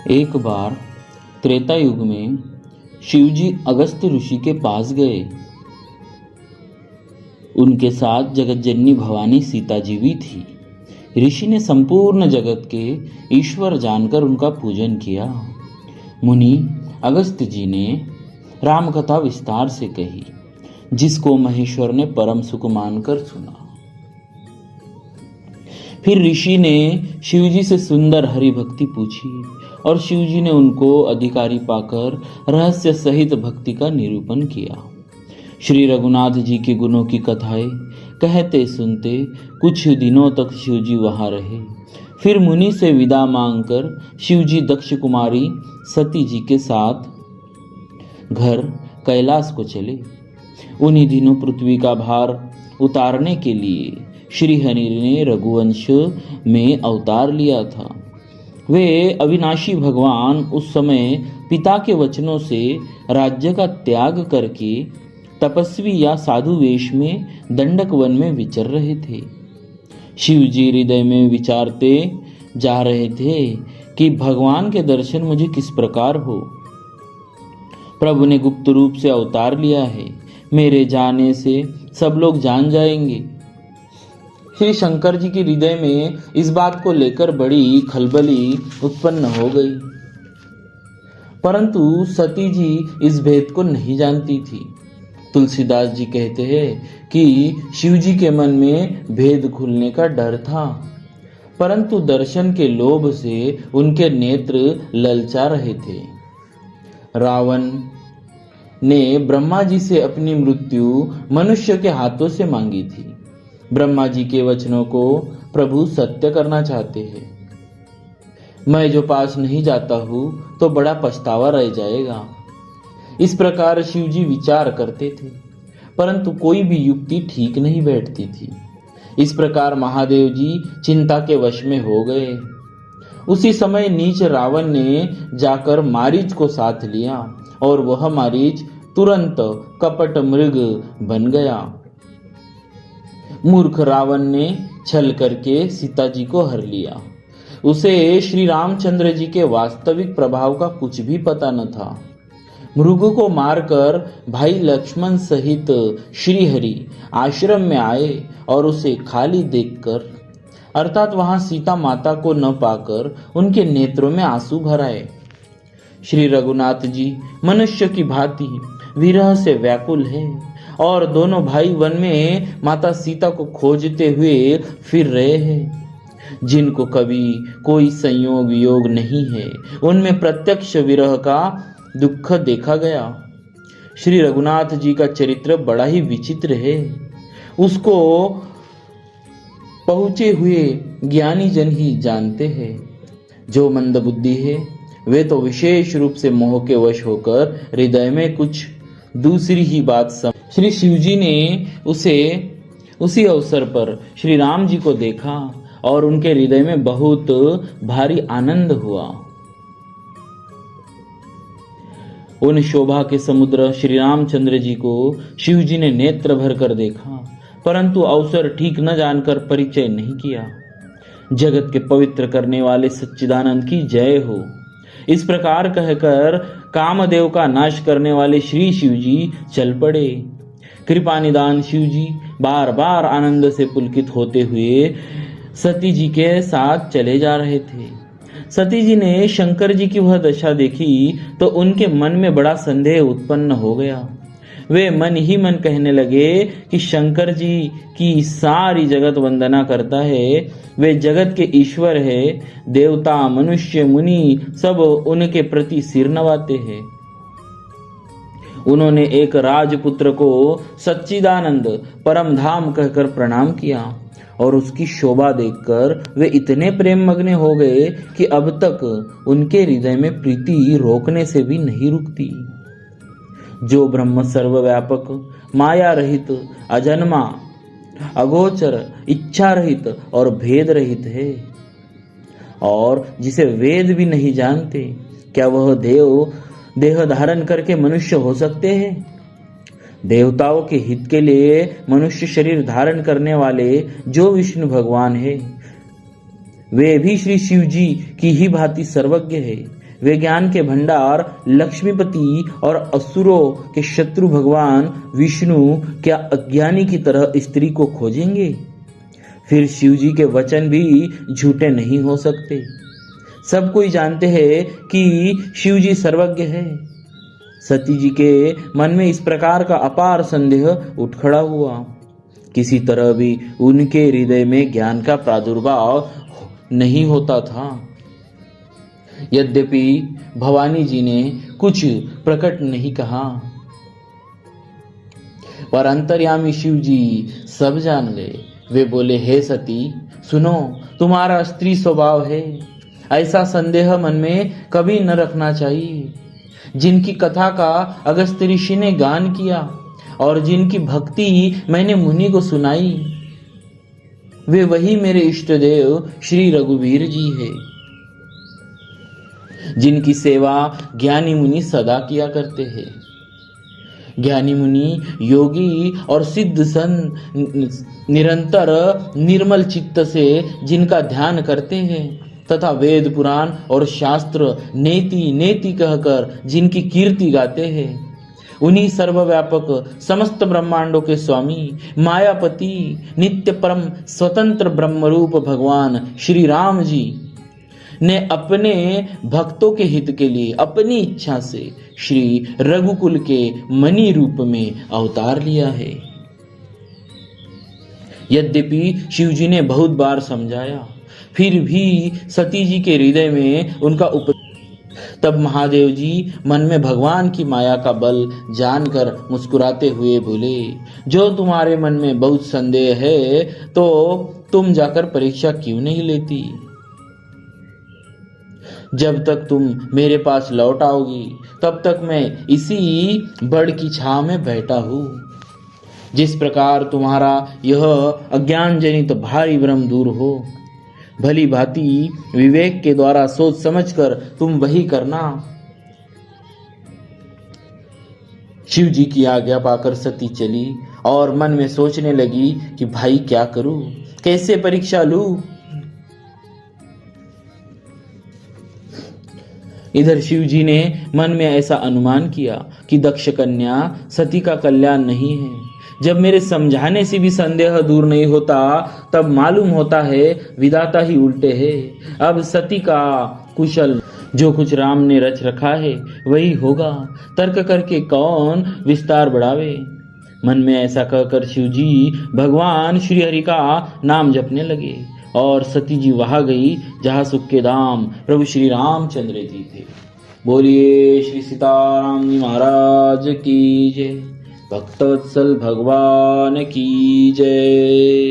एक बार त्रेता युग में शिवजी अगस्त्य ऋषि के पास गए। उनके साथ जगतजननी भवानी सीता जी भी थी। ऋषि ने संपूर्ण जगत के ईश्वर जानकर उनका पूजन किया। मुनि अगस्त्य जी ने राम कथा विस्तार से कही, जिसको महेश्वर ने परम सुख मानकर सुना। फिर ऋषि ने शिवजी से सुंदर हरि भक्ति पूछी और शिवजी ने उनको अधिकारी पाकर रहस्य सहित भक्ति का निरूपण किया। श्री रघुनाथ जी के गुणों की कथाएं कहते सुनते कुछ दिनों तक शिवजी वहां रहे। फिर मुनि से विदा मांगकर शिवजी दक्ष कुमारी सती जी के साथ घर कैलाश को चले। उन्हीं दिनों पृथ्वी का भार उतारने के लिए श्री हरि ने रघुवंश में अवतार लिया था। वे अविनाशी भगवान उस समय पिता के वचनों से राज्य का त्याग करके तपस्वी या साधु वेश में दंडक वन में विचर रहे थे। शिव जी हृदय में विचारते जा रहे थे कि भगवान के दर्शन मुझे किस प्रकार हो। प्रभु ने गुप्त रूप से अवतार लिया है, मेरे जाने से सब लोग जान जाएंगे। श्री शंकर जी के हृदय में इस बात को लेकर बड़ी खलबली उत्पन्न हो गई, परंतु सती जी इस भेद को नहीं जानती थी। तुलसीदास जी कहते हैं कि शिव जी के मन में भेद खुलने का डर था, परंतु दर्शन के लोभ से उनके नेत्र ललचा रहे थे। रावण ने ब्रह्मा जी से अपनी मृत्यु मनुष्य के हाथों से मांगी थी। ब्रह्मा जी के वचनों को प्रभु सत्य करना चाहते हैं। मैं जो पास नहीं जाता हूं तो बड़ा पछतावा रह जाएगा। इस प्रकार शिव जी विचार करते थे, परंतु कोई भी युक्ति ठीक नहीं बैठती थी। इस प्रकार महादेव जी चिंता के वश में हो गए। उसी समय नीच रावण ने जाकर मारीच को साथ लिया और वह मारीच तुरंत कपट मृग बन गया। मूर्ख रावण ने छल करके सीता जी को हर लिया। उसे श्री रामचंद्र जी के वास्तविक प्रभाव का कुछ भी पता न था। मृग को मारकर भाई लक्ष्मण सहित श्री हरि आश्रम में आए और उसे खाली देखकर, अर्थात वहां सीता माता को न पाकर उनके नेत्रों में आंसू भर आए। श्री रघुनाथ जी मनुष्य की भांति विरह से व्याकुल है और दोनों भाई वन में माता सीता को खोजते हुए फिर रहे हैं। जिनको कभी कोई संयोग वियोग नहीं है, उनमें प्रत्यक्ष विरह का दुख देखा गया। श्री रघुनाथ जी का चरित्र बड़ा ही विचित्र है। उसको पहुंचे हुए ज्ञानी जन ही जानते हैं। जो मंदबुद्धि है वे तो विशेष रूप से मोह के वश होकर हृदय में कुछ दूसरी ही बात श्री शिवजी ने उसी अवसर पर श्री राम जी को देखा और उनके हृदय में बहुत भारी आनंद हुआ। उन शोभा के समुद्र श्री रामचंद्र जी को शिवजी ने नेत्र भर कर देखा, परंतु अवसर ठीक न जानकर परिचय नहीं किया। जगत के पवित्र करने वाले सच्चिदानंद की जय हो। इस प्रकार कहकर कामदेव का नाश करने वाले श्री शिवजी चल पड़े। कृपा निदान शिवजी बार बार आनंद से पुलकित होते हुए सती जी के साथ चले जा रहे थे। सती जी ने शंकर जी की वह दशा देखी तो उनके मन में बड़ा संदेह उत्पन्न हो गया। वे मन ही मन कहने लगे कि शंकर जी की सारी जगत वंदना करता है, वे जगत के ईश्वर है। देवता मनुष्य मुनि सब उनके प्रति सिर नवाते हैं। उन्होंने एक राजपुत्र को सच्चिदानंद परम धाम कहकर प्रणाम किया और उसकी शोभा देखकर वे इतने प्रेम मग्न हो गए कि अब तक उनके हृदय में प्रीति रोकने से भी नहीं रुकती। जो ब्रह्म सर्वव्यापक, माया रहित, अजन्मा, अगोचर, इच्छा रहित और भेद रहित है और जिसे वेद भी नहीं जानते, क्या वह देह धारण करके मनुष्य हो सकते हैं? देवताओं के हित के लिए मनुष्य शरीर धारण करने वाले जो विष्णु भगवान है, वे भी श्री शिव जी की ही भांति सर्वज्ञ है। वे ज्ञान के भंडार लक्ष्मीपति और असुरों के शत्रु भगवान विष्णु क्या अज्ञानी की तरह स्त्री को खोजेंगे? फिर शिव जी के वचन भी झूठे नहीं हो सकते। सब कोई जानते हैं कि शिव जी सर्वज्ञ है। सती जी के मन में इस प्रकार का अपार संदेह उठ खड़ा हुआ। किसी तरह भी उनके हृदय में ज्ञान का प्रादुर्भाव नहीं होता था। यद्यपि भवानी जी ने कुछ प्रकट नहीं कहा, पर अंतर्यामी शिव जी सब जान गए। वे बोले, हे सती, सुनो, तुम्हारा स्त्री स्वभाव है, ऐसा संदेह मन में कभी न रखना चाहिए। जिनकी कथा का अगस्त्य ऋषि ने गान किया और जिनकी भक्ति मैंने मुनि को सुनाई, वे वही मेरे इष्ट देव श्री रघुवीर जी है, जिनकी सेवा ज्ञानी मुनि सदा किया करते हैं। ज्ञानी मुनि, योगी और सिद्ध संत निरंतर निर्मल चित्त से जिनका ध्यान करते हैं तथा वेद पुराण और शास्त्र नेति नेति कहकर जिनकी कीर्ति गाते हैं, उन्हीं सर्वव्यापक समस्त ब्रह्मांडों के स्वामी मायापति नित्य परम स्वतंत्र ब्रह्मरूप भगवान श्री राम जी ने अपने भक्तों के हित के लिए अपनी इच्छा से श्री रघुकुल के मणि रूप में अवतार लिया है। यद्यपि शिव जी ने बहुत बार समझाया, फिर भी सती जी के हृदय में उनका तब महादेव जी मन में भगवान की माया का बल जानकर मुस्कुराते हुए बोले, जो तुम्हारे मन में बहुत संदेह है तो तुम जाकर परीक्षा क्यों नहीं लेती? जब तक तुम मेरे पास लौट आओगी तब तक मैं इसी बड़ की छांव में बैठा हूँ। जिस प्रकार तुम्हारा यह अज्ञान जनित भारी भ्रम दूर हो, भली भांति विवेक के द्वारा सोच समझकर तुम वही करना। शिव जी की आज्ञा पाकर सती चली और मन में सोचने लगी कि भाई क्या करूं, कैसे परीक्षा लूं। इधर शिव जी ने मन में ऐसा अनुमान किया कि दक्ष कन्या सती का कल्याण नहीं है। जब मेरे समझाने से भी संदेह दूर नहीं होता तब मालूम होता है विधाता ही उल्टे है। अब सती का कुशल जो कुछ राम ने रच रखा है वही होगा, तर्क करके कौन विस्तार बढ़ावे। मन में ऐसा कहकर शिव जी भगवान श्री हरि का नाम जपने लगे और सती जी वहां गई जहां सुख के धाम प्रभु श्री रामचंद्र जी थे। बोलिए श्री सीताराम जी महाराज की जय, भक्तवत्सल भगवान की जय।